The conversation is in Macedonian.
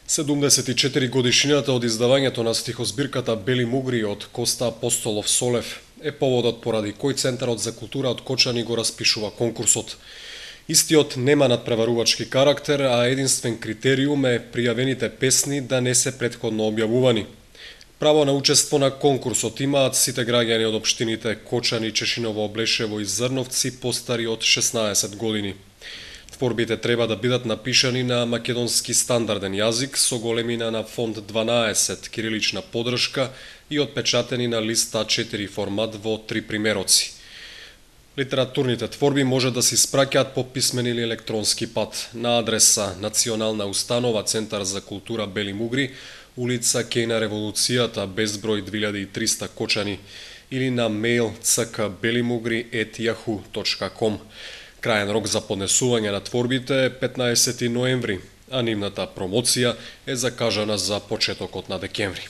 74 годишнината од издавањето на стихозбирката Бели мугри од Коста Апостолов Солев е поводот поради кој Центарот за култура од Кочани го распишува конкурсот. Истиот нема надпреварувачки карактер, а единствен критериум е пријавените песни да не се претходно објавувани. Право на учество на конкурсот имаат сите граѓани од општините Кочани, Чешиново, Облешево и Зрновци постари од 16 години. Творбите треба да бидат напишани на македонски стандарден јазик со големина на фонт 12, кирилична подршка и отпечатени на лист А4 формат во 3 примероци. Литературните творби може да се испраќаат по писмен или електронски пат на адреса Национална установа Центар за култура Бели мугри, улица Кејна Револуцијата, безброј 2300 Кочани, или на мејл ckbelimugri@yahoo.com. Крајен рок за поднесување на творбите е 15 ноември, а нивната промоција е закажана за почетокот на декември.